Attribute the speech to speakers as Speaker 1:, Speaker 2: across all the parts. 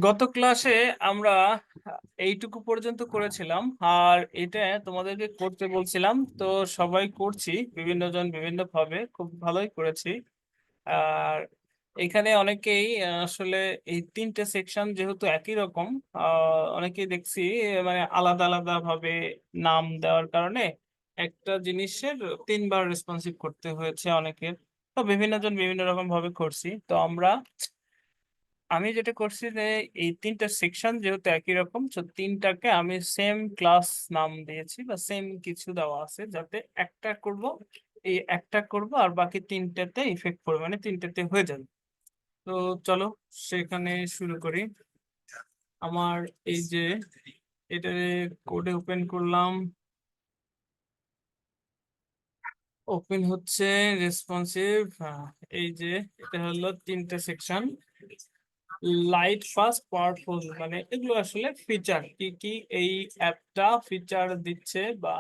Speaker 1: গত ক্লাসে আমরা এইটুকু পর্যন্ত করেছিলাম, আর এটা তোমাদেরকে করতে বলছিলাম। তো সবাই করছি, বিভিন্ন জন বিভিন্ন ভাবে খুব ভালোই করেছি। আর এখানে অনেকেই আসলে এই তিনটে সেকশন যেহেতু একই রকম, অনেকেই দেখছি মানে আলাদা আলাদা ভাবে নাম দেওয়ার কারণে একটা জিনিসের তিনবার রেসপন্সিভ করতে হয়েছে অনেকের। তো বিভিন্ন জন বিভিন্ন রকম ভাবে করছি। তো আমি যেটা করছি যে এই তিনটা সেকশন যেহেতু একই রকম, তো তিনটাকে আমি সেম ক্লাস নাম দিয়েছি বা সেম কিছু দেওয়া আছে, যাতে একটা করব, এই একটা করব আর বাকি তিনটাতে ইফেক্ট পড়বে, মানে তিনটাতে হয়ে যাবে। তো চলো সেখানে শুরু করি। আমার এই যে এটা কোডে ওপেন করলাম, ওপেন হচ্ছে রেসপন্সিভ। এই যে এটা হলো তিনটা সেকশন, লাইট ফাস্ট পাওয়ারফুল, মানে এগুলো আসলে ফিচার কি কি এই অ্যাপটা ফিচার দিচ্ছে বা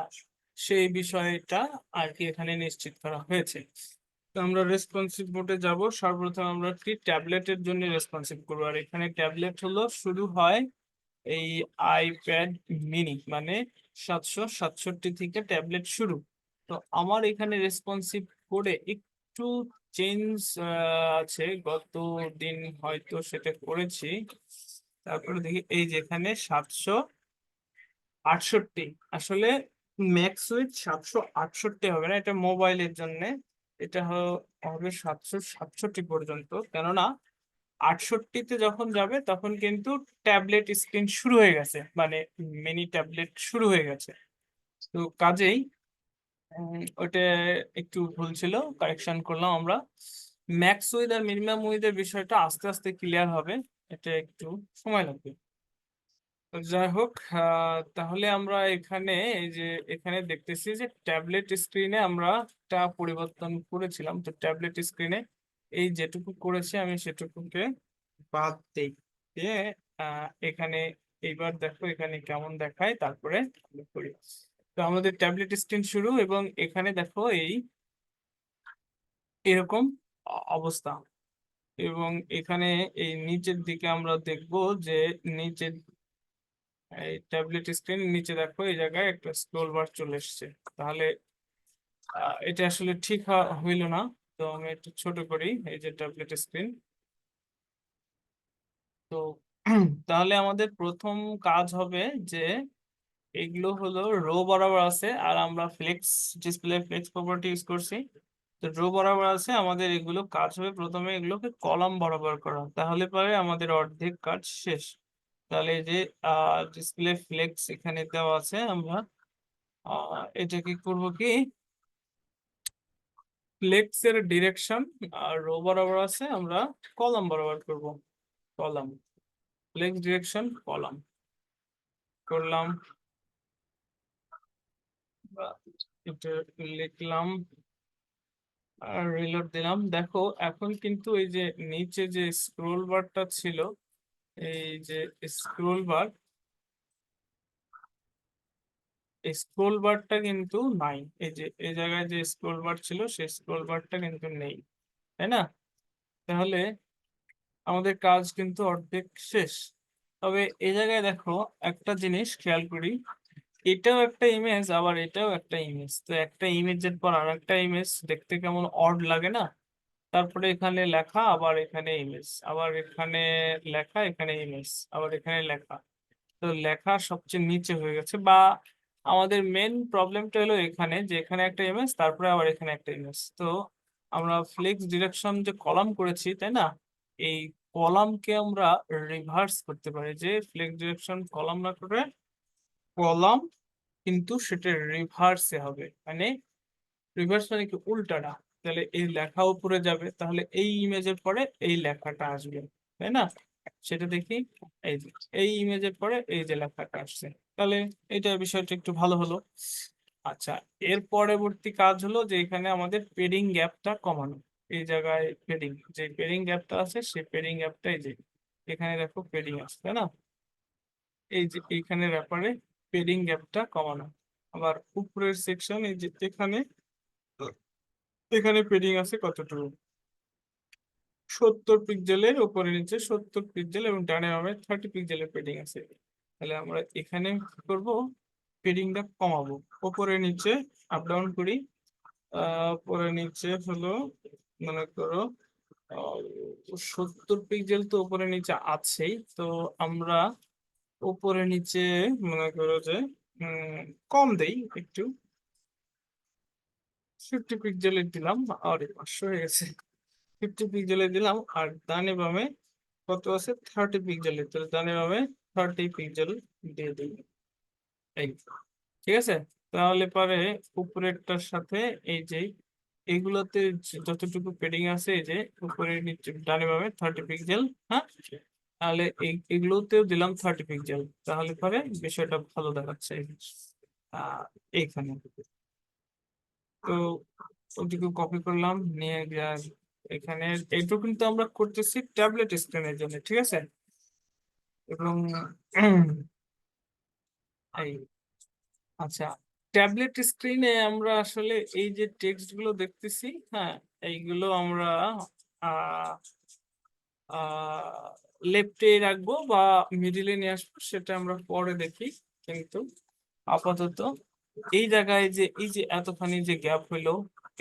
Speaker 1: সেই বিষয়টা আর কি এখানে নিশ্চিত করা হয়েছে। তো আমরা রেসপন্সিভ মোডে যাব। সর্বপ্রথম আমরা একটি ট্যাবলেটের জন্য রেসপন্সিভ করবো, আর এখানে ট্যাবলেট হলো শুরু হয় এই আইপ্যাড মিনি, মানে 767 থেকে ট্যাবলেট শুরু। তো আমার এখানে রেসপন্সিভ করে একটু চেঞ্জ আছে, গত দিন হয়তো সেটা করেছি। তারপরে দেখি এই যেখানে 768, আসলে ম্যাক্স উইথ 768 হবে না, এটা মোবাইলের জন্য। এটা হবে 767 পর্যন্ত, কেননা 68-তে যখন যাবে তখন কিন্তু ট্যাবলেট স্ক্রিন শুরু হয়ে গেছে, মানে মিনি ট্যাবলেট শুরু হয়ে গেছে। তো কাজেই ওটা একটু ভুল ছিল, কারেকশন করলাম আমরা। ম্যাক্স উইথ আর মিনিমাম উইথ এর বিষয়টা আস্তে আস্তে ক্লিয়ার হবে, এটা একটু সময় লাগবে। তো যাই হোক, তাহলে আমরা এখানে এই যে এখানে দেখতেছি যে ট্যাবলেট স্ক্রিনে আমরা একটা পরিবর্তন করেছিলাম। তো ট্যাবলেট স্ক্রিনে এই যেটুকু করেছি আমি সেটুকুকে বাদ দেই, দিয়ে এখানে এইবার দেখো এখানে কেমন দেখায়, তারপরে আমরা করি। তো আমাদের ট্যাবলেট স্ক্রিন শুরু, এবং এখানে দেখো এই এরকম অবস্থা। এবং এখানে এই নিচের দিকে আমরা দেখব যে নিচের এই ট্যাবলেট স্ক্রিন নিচে দেখো এই জায়গায় একটা স্ক্রোল বার চলে এসেছে। তাহলে এটা আসলে ঠিক হইল না। তো আমি একটু ছোট করি এই যে ট্যাবলেট স্ক্রিন। তো তাহলে আমাদের প্রথম কাজ হবে যে এগুলো হলো রো বরাবর আছে, আর আমরা flex display flex property use করছি। তো রো বরাবর আছে, আমাদের এগুলো কাজ হবে প্রথমে এগুলোকে কলাম বরাবর করা, তাহলে পরে আমাদের অর্ধেক কাজ শেষ। তাহলে এই যে ডিসপ্লে ফ্লেক্স এখানে দেওয়া আছে, আমরা এটা কি করব কি, ফ্লেক্স এর ডিরেকশন আর রো বরাবর আছে, আমরা কলাম বরাবর করব। কলাম, ফ্লেক্স ডিরেকশন কলাম করলাম, বা এটা লিখলাম আর রিলোড দিলাম। দেখো এখন কিন্তু এই যে নিচে যে স্ক্রোল বারটা ছিল, এই যে স্ক্রোল বার, স্ক্রোল বারটা কিন্তু নাই। এই যে এই জায়গায় যে স্ক্রোল বার ছিল সেই স্ক্রোল বারটা কিন্তু নেই, তাই না? তাহলে আমাদের কাজ কিন্তু অর্ধেক শেষ। তবে এই জায়গায় দেখো একটা জিনিস খেয়াল করি, এটাও একটা ইমেজ আবার এটাও একটা ইমেজ। তো একটা ইমেজের পর আর একটা ইমেজ দেখতে কেমন অড লাগে না? তারপরে এখানে লেখা, আবার এখানে ইমেজ, আবার এখানে লেখা, এখানে ইমেজ, আবার এখানে লেখা। তো লেখা সবচেয়ে নিচে হয়ে গেছে, বা আমাদের মেন প্রবলেমটা হলো এখানে যে এখানে একটা ইমেজ তারপরে আবার এখানে একটা ইমেজ। তো আমরা ফ্লেক্স ডিরেকশন যে কলাম করেছি, তাই না? এই কলামকে আমরা রিভার্স করতে পারি, যে ফ্লেক্স ডিরেকশন কলাম না করে কলাম, কিন্তু সেটা রিভার্সে হবে, মানে রিভার্স মানে কি, উল্টাটা। তাহলে এই লেখা উপরে যাবে, তাহলে এই ইমেজের পরে এই লেখাটা আসবে, তাই না? সেটা দেখি, এই যে এই ইমেজের পরে এই যে লেখাটা আসছে। তাহলে এটা বিষয়টা একটু ভালো হলো। আচ্ছা, এর পরবর্তী কাজ হলো যে এখানে আমাদের পেডিং গ্যাপটা কমানো। এই জায়গায় পেডিং, যে পেডিং গ্যাপটা আছে সেই পেডিং গ্যাপটা এই যে এখানে দেখো পেডিং আছে, তাই না? এই যে এইখানে ব্যাপারে পেডিং গ্যাপটা কমানো। আবার উপরের সেকশন এই যে এখানে, এখানে পেডিং আছে কতটুকু, 70 পিক্সেলের উপরে নিচে 70 পিক্সেল এবং ডানে বামে 30 পিক্সেলের পেডিং আছে। তাহলে আমরা এখানে কি করবো, পেডিংটা কমাবো, উপরে নিচে আপ ডাউন করি। উপরে নিচে হলো মনে করো 70 পিক্সেল তো উপরে নিচে আছেই, তো আমরা উপরে নিচে মনে করো যে কম দেই একটু, 50 পিক্সেলের দিলাম। আর 500 হয়ে গেছে, 50 পিক্সেলের দিলাম। আর ডানে বামে কত আছে, 30 পিক্সেলের, তো ডানে বামে 30 পিক্সেল দিয়ে দিই। এই, ঠিক আছে। তাহলে পরে উপরেরটার সাথে এই যে এইগুলোতে যতটুকু পেডিং আছে, এই যে উপরে নিচে ডানে বামে 30 পিক্সেল, হ্যাঁ, তাহলে এগুলোতেও দিলাম 30 পিক্সেল, তাহলে পরে বিষয়টা ভালো দেখাচ্ছে। আহ এইখানে তো ওইটুকু কপি করলাম, নিয়ে গিয়ে এখানে এইটুকু কিন্তু আমরা করতেছি ট্যাবলেট স্ক্রিনের জন্য, ঠিক আছে। এবং এই, আচ্ছা, ট্যাবলেট স্ক্রিনে আমরা আসলে এই যে টেক্সট গুলো দেখতেছি, হ্যাঁ, এইগুলো আমরা আহ লেফটে রাখবো বা মিডিলে নিয়ে আসবো, সেটা আমরা পরে দেখি। কিন্তু আপাতত এই জায়গায় যে এই যে এতখানি যে গ্যাপ হইলো,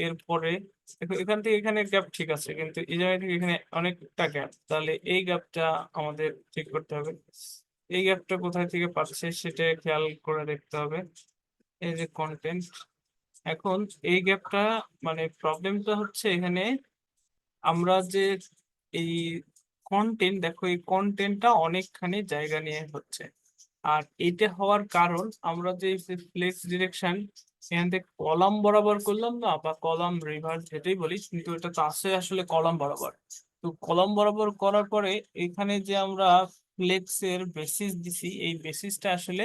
Speaker 1: এরপরে দেখো এখান থেকে এখানে গ্যাপ ঠিক আছে, কিন্তু এই জায়গা থেকে এখানে অনেকটা গ্যাপ, তাহলে এই গ্যাপটা আমাদের ঠিক করতে হবে। এই গ্যাপটা কোথায় থেকে পাচ্ছে সেটা খেয়াল করে দেখতে হবে। এই যে কন্টেন্ট, এখন এই গ্যাপটা মানে প্রবলেমটা হচ্ছে এখানে আমরা যে এই কন্টেন্ট, দেখো এই কন্টেন্টটা অনেকখানি জায়গা নিয়ে হচ্ছে। আর এটা হওয়ার কারণ আমরা যে ফ্লেক্স ডিরেকশন এখান থেকে কলাম বরাবর করলাম না, বা কলাম রিভার্স যেটাই বলি, কিন্তু এটা তো আসে আসলে কলাম বরাবর। তো কলাম বরাবর করার পরে এখানে যে আমরা ফ্লেক্সের বেসিস দিছি, এই বেসিসটা আসলে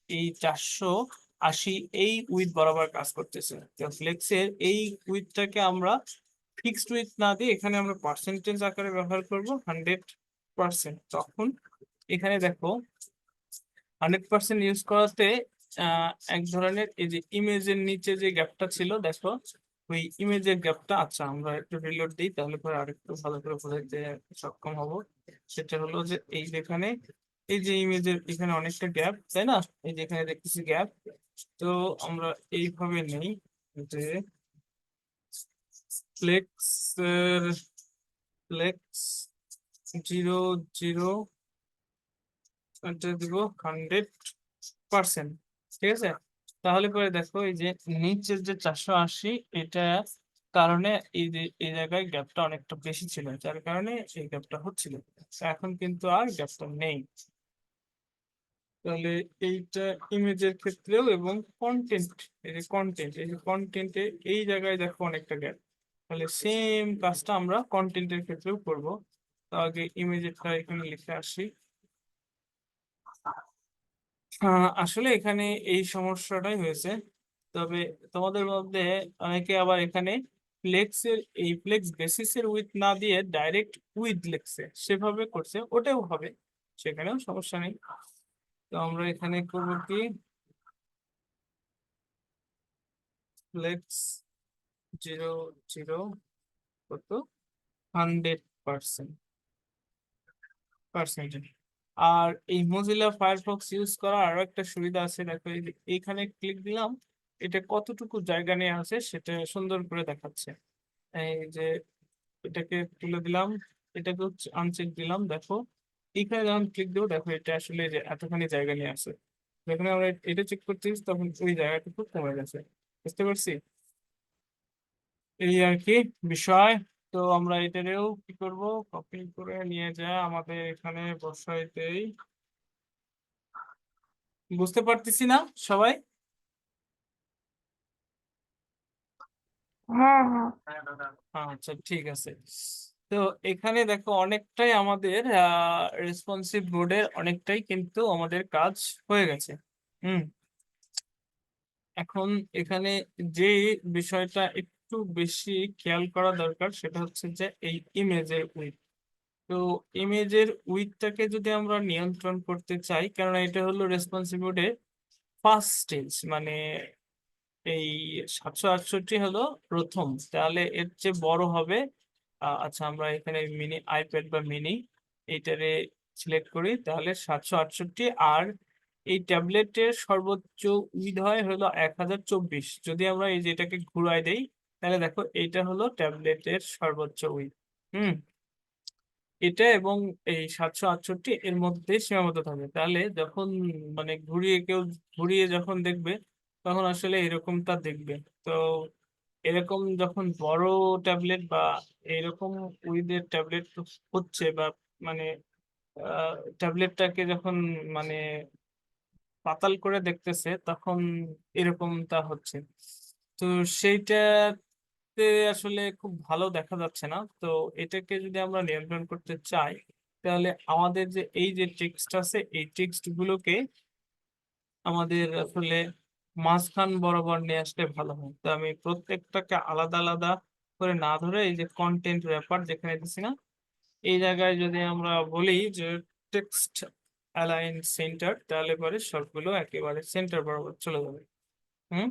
Speaker 1: এই 480 এই উইথ বরাবর কাজ করতেছে। তো ফ্লেক্সের এই উইথটাকে আমরা ফিক্সড উইথ না দিয়ে এখানে আমরা পার্সেন্টেজ আকারে ব্যবহার করব 100%। তখন এখানে দেখো 100% ইউজ করাতে এক ধরনের এই যে ইমেজের নিচে যে গ্যাপটা ছিল, দেখো ওই ইমেজের গ্যাপটা, আচ্ছা আমরা একটু রিলোড দিই, তাহলে পরে আরেকটু ভালো করে বোঝাতে সক্ষম হব। সেটা হলো যে এই যেখানে এই যে ইমেজের এখানে অনেকটা গ্যাপ, তাই না, এই যে এখানে দেখতেছি গ্যাপ। তো আমরা এইভাবে নেই যে ফ্লেক্স ফ্লেক্স 0 0 এটা দিব 100%, ঠিক আছে। তাহলে পরে দেখো এই যে নিচের যে 480, এটা কারণে এই যে এই জায়গায় গ্যাপটা অনেকটা বেশি ছিল, যার কারণে এই গ্যাপটা হচ্ছিল। তো এখন কিন্তু আর গ্যাপটা নেই। তাহলে এইটা ইমেজের ক্ষেত্রেও এবং কন্টেন্ট, এই যে কন্টেন্টে এই জায়গায় দেখো অনেকটা গ্যাপ, তাহলে সেম কাজটা আমরা কন্টেন্টের ক্ষেত্রেও করব। তো আগে ইমেজেরটা এখানে লিখে আসি। আসলে এখানে এই সমস্যাটাই হয়েছে। তবে তোমাদের মধ্যে অনেকে আবার এখানে ফ্লেক্সের এই ফ্লেক্স বেসিসের উইথ না দিয়ে ডাইরেক্ট উইথ লিখছে, সেভাবে করছে, ওটাও হবে, সেখানেও সমস্যা নেই। তো আমরা এখানে করবো কি, ফ্লেক্স 0 0 কত, 100% পার্সেন্টেজ। আর এই মোজিলা ফায়ারফক্স ইউজ করার আরো একটা সুবিধা আছে, দেখো এই যে এইখানে ক্লিক দিলাম, এটা কতটুকু জায়গা নিয়ে আছে সেটা সুন্দর করে দেখাচ্ছে। এই যে এটাকে তুলে দিলাম, এটাকে আনচেক দিলাম, দেখো এখানে যখন ক্লিক দেবো, দেখো এটা আসলে যে এতখানি জায়গা নিয়ে আছে। যখন আমরা এটা চেক করতেছি তখন ওই জায়গাটুকু কমে গেছে, বুঝতে পারছি। এই আর কি বিষয়। তো আমরা এটারেও কি করব, কপি করে নিয়ে যা আমাদের এখানে বসাইতেই, বুঝতে পারতেছি না সবাই।
Speaker 2: হ্যাঁ, হ্যাঁ।
Speaker 1: আচ্ছা ঠিক আছে। তো এখানে দেখো অনেকটাই আমাদের রেসপন্সিভ মোডের অনেকটাই কিন্তু আমাদের কাজ হয়ে গেছে। হুম, এখন এখানে যে বিষয়টা একটু বেশি খেয়াল করা দরকার সেটা হচ্ছে যে এই ইমেজের উইথ। তো ইমেজের উইথটাকে যদি আমরা নিয়ন্ত্রণ করতে চাই, কেননা এটা হলো রেসপন্সিভ মোডের ফার্স্ট স্টেজ, মানে এই 768 হলো প্রথম, তাহলে এর চেয়ে বড় হবে আচ্ছা, আমরা এখানে মিনি আইপ্যাড বা মিনি এইটারে সিলেক্ট করি, তাহলে 768। আর এই ট্যাবলেটের সর্বোচ্চ উইড হয় হলো 1024। যদি আমরা এই যেটাকে ঘুরাই দেই, তাহলে দেখো এইটা হলো ট্যাবলেটের সর্বোচ্চ উইড। হুম। এটা এবং এই 768 এর মধ্যে সীমাবদ্ধ থাকবে। তাহলে যখন মানে ঘুরিয়ে যখন দেখবে, তখন আসলে এরকমটা দেখবে। তো এরকম যখন বড় ট্যাবলেট বা এরকম উইথের ট্যাবলেট হচ্ছে, বা মানে ট্যাবলেটটাকে যখন মানে পাতাল করে দেখতেছে, তখন এরকমটা হচ্ছে। তো সেইটাতে আসলে খুব ভালো দেখা যাচ্ছে না। তো এটাকে যদি আমরা নিয়ন্ত্রণ করতে চাই, তাহলে আমাদের যে এই যে টেক্সট আছে, এই টেক্সট গুলোকে আমাদের আসলে মাঝখান বরাবর নিয়ে আসলে ভালো হয়। তো আমি প্রত্যেকটাকে আলাদা আলাদা করে না ধরে, এই যে কন্টেন্ট র্যাপার যেখানে দিচ্ছি না, এই জায়গায় যদি আমরা বলি যে টেক্সট অ্যালাইন সেন্টার, তাহলে পরে সবগুলো একেবারে সেন্টার বরাবর চলে যাবে। হুম।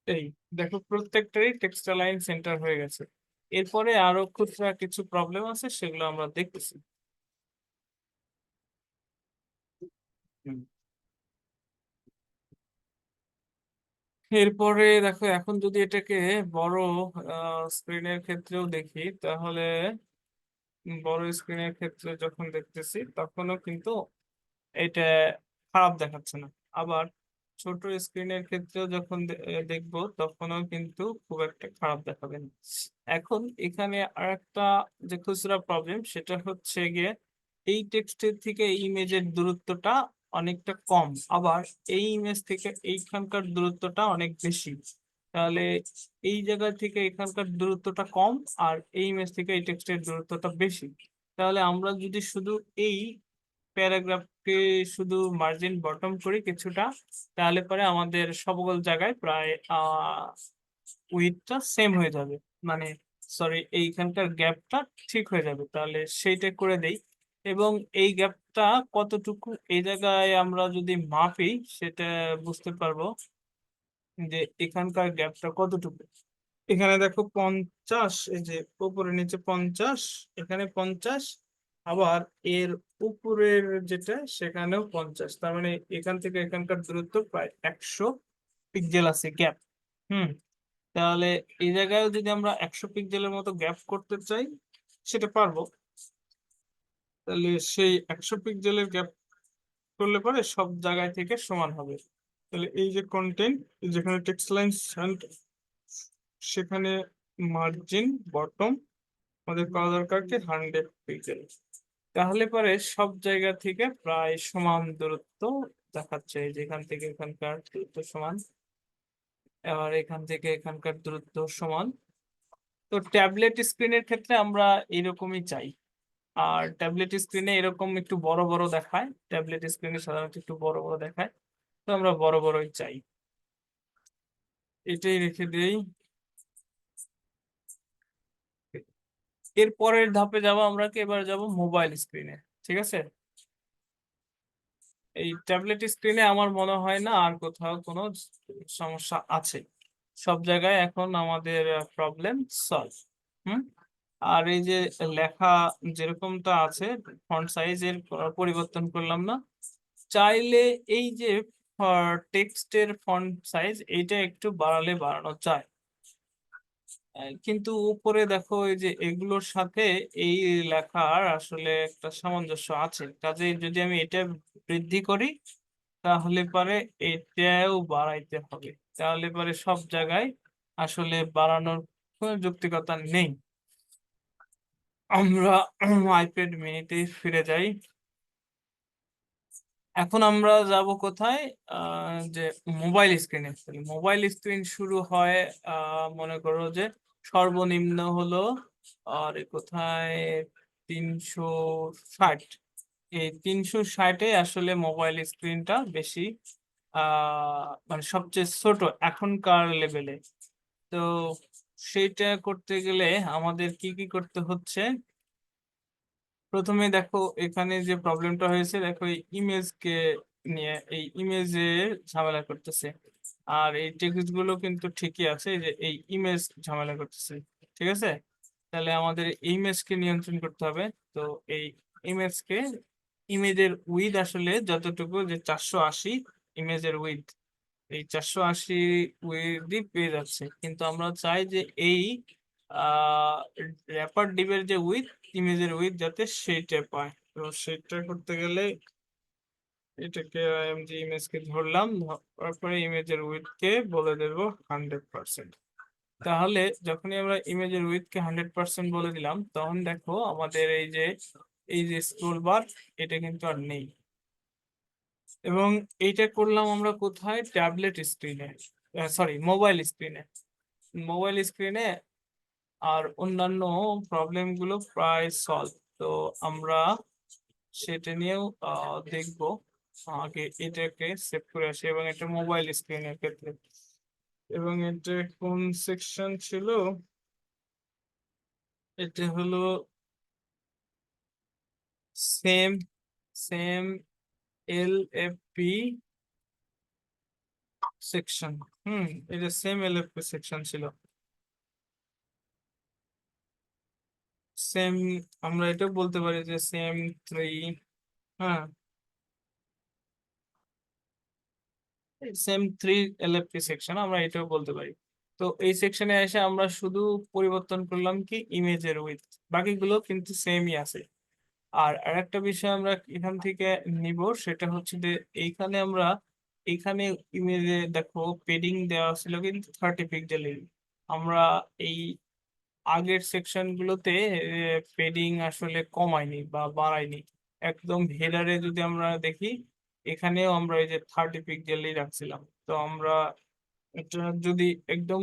Speaker 1: এই দেখো, প্রত্যেকটারই টেক্সট অ্যালাইন সেন্টার হয়ে গেছে। এরপরে আরো খুচরা কিছু প্রবলেম আছে, সেগুলো আমরা দেখতেছি। হুম। এরপরে দেখো, এখন যদি এটাকে বড় স্ক্রিনের ক্ষেত্রেও দেখি, তাহলে বড় স্ক্রিনের ক্ষেত্রে যখন দেখতেছি, তখনও কিন্তু এটা খারাপ দেখাচ্ছে না। আবার ছোট স্ক্রিনের ক্ষেত্রেও যখন দেখবো, তখনও কিন্তু খুব একটা খারাপ দেখাবে না। এখন এখানে আরেকটা যে খুচরা প্রবলেম, সেটা হচ্ছে গিয়ে এই টেক্সটের থেকে এই ইমেজের দূরত্বটা অনেকটা কম, আবার এই ইমেজ থেকে এইখানকার দূরত্বটা অনেক বেশি। তাহলে এই জায়গা থেকে এখানকার দূরত্বটা কম, আর এই ইমেজ থেকে এই টেক্সটের দূরত্বটা বেশি। তাহলে আমরা যদি শুধু এই প্যারাগ্রাফকে শুধু মার্জিন বটম করি কিছুটা, তাহলে পরে আমাদের সকল জায়গায় প্রায় উইডথটা সেম হয়ে যাবে। মানে সরি, এইখানকার গ্যাপটা ঠিক হয়ে যাবে। তাহলে সেইটা করে দেই, এবং এই গ্যাপটা কতটুকু এই জায়গায় আমরা যদি মাপি, সেটা বুঝতে পারবো যে এখানকার গ্যাপটা কতটুকু। এখানে দেখো 50, এই যে উপরে নিচে 50, এখানে 50, আবার এর উপরের যেটা সেখানেও 50। তার মানে এখান থেকে এখানকার দূরত্ব প্রায় 100 পিক্সেল আছে গ্যাপ। হুম। তাহলে এই জায়গায় যদি আমরা 100 পিক্সেলের মতো গ্যাপ করতে চাই, সেটা পারবো। তাহলে সেই 100 পিক্সেলের গ্যাপ করলে পরে সব জায়গায় থেকে সমান হবে। তাহলে এই যে কন্টেন্ট, যেখানে টেক্সট লাইন, সেখানে মার্জিন বটম আমাদের করা দরকার কি 100 পিক্সেল। তাহলে পরে সব জায়গা থেকে প্রায় সমান দূরত্ব দেখাচ্ছে। এই যে এখান থেকে এখানকার দূরত্ব সমান, আবার এখান থেকে এখানকার দূরত্ব সমান। তো ট্যাবলেট স্ক্রিনের ক্ষেত্রে আমরা এরকমই চাই। আর ট্যাবলেট স্ক্রিনে এরকম একটু বড় বড় দেখায়, ট্যাবলেট স্ক্রিনে সাধারণত একটু বড় বড় দেখায়। তো আমরা বড় বড়ই চাই। এটাই রেখে দেই। এর পরের ধাপে যাব আমরা, কি এবার যাব মোবাইল স্ক্রিনে। ঠিক আছে। এই ট্যাবলেট স্ক্রিনে আমার মনে হয় না আর কোথাও কোনো সমস্যা আছে। সব জায়গায় এখন আমাদের প্রবলেম সলভ। হুম। আর এই যে লেখা যেরকমটা আছে, ফন্ট সাইজের পরিবর্তন করলাম না। চাইলে এই যে টেক্সটের ফন্ট সাইজ, এইটা একটু বাড়ালে বাড়ানো যায়। কিন্তু উপরে দেখো, এই যে এগুলোর সাথে এই লেখার আসলে একটা সামঞ্জস্য আছে। কাজেই যদি আমি এটা বৃদ্ধি করি, তাহলে পরে এটাও বাড়াইতে হবে। তাহলে পরে সব জায়গায় আসলে বাড়ানোর কোনো যৌক্তিকতা নেই। আমরা আইপ্যাড মিনিতে ফিরে যাই। এখন আমরা যাব কোথায়? যে মোবাইল স্ক্রিনে। মোবাইল স্ক্রিন শুরু হয়, মনে করো যে সর্বনিম্ন হলো, আর এ কোথায়, 360। এই 360-এ আসলে মোবাইল স্ক্রিনটা বেশি, মানে সবচেয়ে ছোট এখনকার লেভেলে। তো সেইটা করতে গেলে আমাদের কি কি করতে হচ্ছে? প্রথমে দেখো, এখানে যে প্রবলেমটা হয়েছে, দেখো এই ইমেজকে নিয়ে, এই ইমেজে ঝামেলা করতেছে। আর এই টেক্সট গুলো কিন্তু ঠিকই আছে, এই যে এই ইমেজ ঝামেলা করতেছে। ঠিক আছে? তাহলে আমাদের ইমেজকে নিয়ন্ত্রণ করতে হবে। তো এই ইমেজকে, ইমেজের উইথ আসলে যতটুকু, যে 480 ইমেজের উইথ, এই 480 উইথই পেয়ে যাচ্ছে, কিন্তু আমরা চাই যে এই র্যাপার ডিভের যে উইথ, ইমেজের উইথ যাতে সেইটা পায়। তো সেটা করতে গেলে এটাকে আইএমজি ইমেজকে ধরলাম, তারপরে ইমেজের উইথকে বলে দেবো 100%। তাহলে যখনই আমরা ইমেজের উইথকে 100% বলে দিলাম, তখন দেখো আমাদের এই যে স্ক্রোল বার, এটা কিন্তু আর নেই। এবং এইটা করলাম আমরা কোথায়? ট্যাবলেট স্ক্রিনে, সরি মোবাইল স্ক্রিনে। মোবাইল স্ক্রিনে আর অন্যান্য প্রবলেম গুলো প্রায় সলভ। তো আমরা সেটা নিয়েও দেখবো। আগে এটাকে সেভ করে আসি, এবং এটা মোবাইল স্ক্রিনের ক্ষেত্রে। এবং এটা কোন সেকশন ছিল? এটা হলো same same L F P section. এটা same L F P section ছিল। সেম, আমরা এটা বলতে পারি যে সেম 3। হ্যাঁ, সেম 3 এলএফপি সেকশন আমরা এটাও বলতে পারি। তো এই সেকশনে এসে আমরা শুধু পরিবর্তন করলাম কি ইমেজের উইথ, বাকিগুলো কিন্তু সেমই আছে। আর আরেকটা বিষয় আমরা এখান থেকে নিব, সেটা হচ্ছে যে এইখানে আমরা, এইখানে ইমেজে দেখো পেডিং দেওয়া ছিল কিন্তু 30 পিক্সেলের। আমরা এই আগের সেকশন গুলোতে পেডিং আসলে কমাইনি বা বাড়াইনি। একদম হেডারে যদি আমরা দেখি, এখানেও আমরা এই যে 30 পিক্সেলই রাখছিলাম। তো আমরা এটা যদি একদম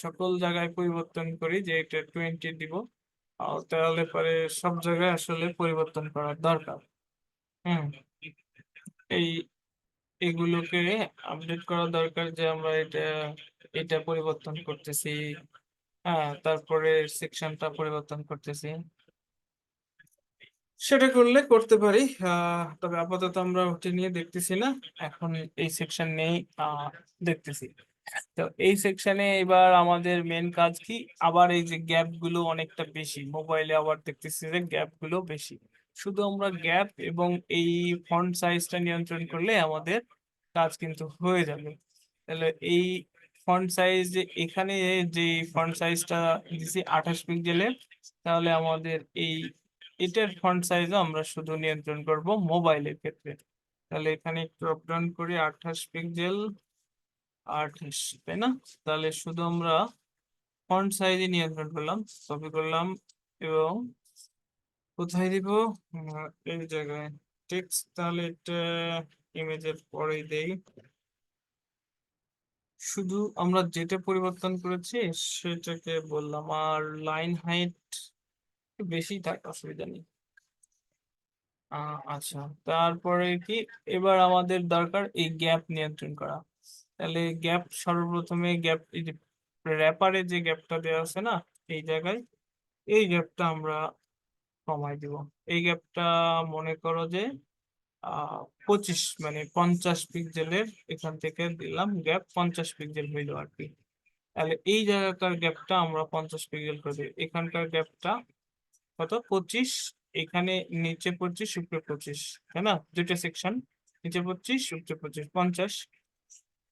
Speaker 1: সকল জায়গায় পরিবর্তন করি, যে এটা 20 দিব, তাহলে পরে সব জায়গায় আসলে পরিবর্তন করার দরকার। হুম এই এগুলোকে আপডেট করা দরকার, যে আমরা এটা এটা পরিবর্তন করতেছি। হ্যাঁ, তারপরে সেকশনটা পরিবর্তন করতেছি। সেটা করলে করতে পারি। তবে আপাতত আমরা ওটা নিয়ে দেখতেছি না, এখন এই সেকশন নেই দেখতেছি। তো এই সেকশনে এবার আমাদের মেন কাজ কি? আবার এই যে গ্যাপ গুলো অনেকটা বেশি মোবাইলে, আবার দেখতেছি যে গ্যাপ গুলো বেশি। শুধু আমরা গ্যাপ এবং এই ফন্ট সাইজটা নিয়ন্ত্রণ করলে আমাদের কাজ কিন্তু হয়ে যাবে। তাহলে এই ফন্ট সাইজ, যে এখানে যে ফন্ট সাইজটা দিছি 28 পিক্সেলের, তাহলে আমাদের এটার ফন্ট সাইজও আমরা শুধু নিয়ন্ত্রণ করব মোবাইলের ক্ষেত্রে। তাহলে এখানে একটু আপ ডাউন করি, 28 পিক্সেল, 28, তাই না? তাহলে শুধু আমরা ফন্ট সাইজে নিয়ন্ত্রণ করলাম, কপি করলাম, এবং কোথায় দিব? এই জায়গায় টেক্সট। তাহলে এটা ইমেজের পরেই দেই। শুধু আমরা যেটা পরিবর্তন করেছি সেটাকে বললাম, আর লাইন হাইট বেশি থাক, অসুবিধা নেই। আচ্ছা, তারপরে কি? এবার আমাদের দরকার এই গ্যাপ নিয়ন্ত্রণ করা। তাহলে গ্যাপ, সর্বপ্রথমে গ্যাপ, এই যে র্যাপারে যে গ্যাপটা দেওয়া আছে না, এই জায়গায় এই গ্যাপটা আমরা কমাই দিব। এই গ্যাপটা মনে করো যে 25, মানে 50 পিক্সেলের, এখান থেকে দিলাম গ্যাপ 50 পিক্সেল হইল আর কি। তাহলে এই জায়গাকার গ্যাপটা আমরা 50 পিক্সেল করে দিই। এখানকার গ্যাপটা কত? 25। এখানে নিচে 25, উপরে 25, তাই না? দুইটা সেকশন, নিচে 25, উপরে 25, 50।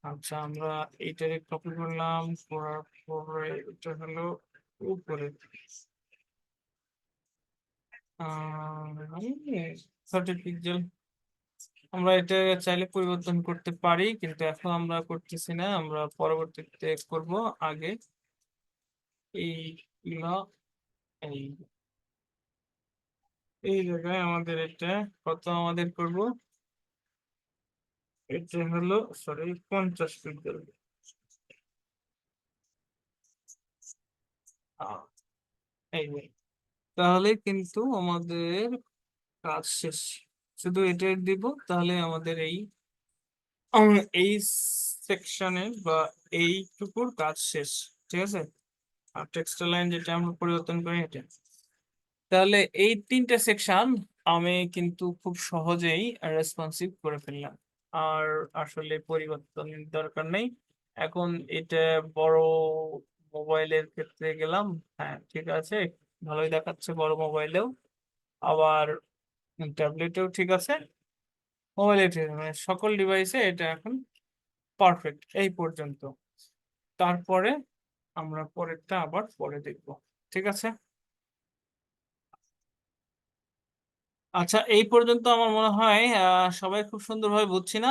Speaker 1: আচ্ছা, আমরা এইটারে কপি করলাম, করার পরে এটা হলো উপরে 30 পিক্সেল। আমরা এটা চাইলে পরিবর্তন করতে পারি, কিন্তু এখন আমরা করতেছি না, আমরা পরবর্তীতে করব। আগে এইগুলা, এই এই জায়গায় আমাদের এটা কত আমাদের করব, এটা হলো, সরি, 50 পিক্সেল। আহ, এই যে, তাহলে কিন্তু আমাদের কাজ শেষ। শুধু এটা দিব, তাহলে আমাদের এই সেকশনের বা এইটুকুর কাজ শেষ। ঠিক আছে? আর টেক্সট লাইন যেটা আমরা পরিবর্তন করি এটা। তাহলে এই 3টে সেকশন আমি কিন্তু খুব সহজেই রেসপন্সিভ করে ফেললাম। আর আসলে পরিবর্তনের দরকার নেই। এখন এটা বড় মোবাইলের ক্ষেত্রে গেলাম, হ্যাঁ ঠিক আছে, ভালোই দেখাচ্ছে বড় মোবাইলেও, আবার ট্যাবলেটেও ঠিক আছে, মোবাইলে ঠিক আছে, মানে সকল ডিভাইসে এটা এখন পারফেক্ট এই পর্যন্ত। তারপরে আমরা পরেরটা আবার পরে দেখব, ঠিক আছে। আচ্ছা, এই পর্যন্ত আমার মনে হয় সবাই খুব সুন্দরভাবে বুঝছি না?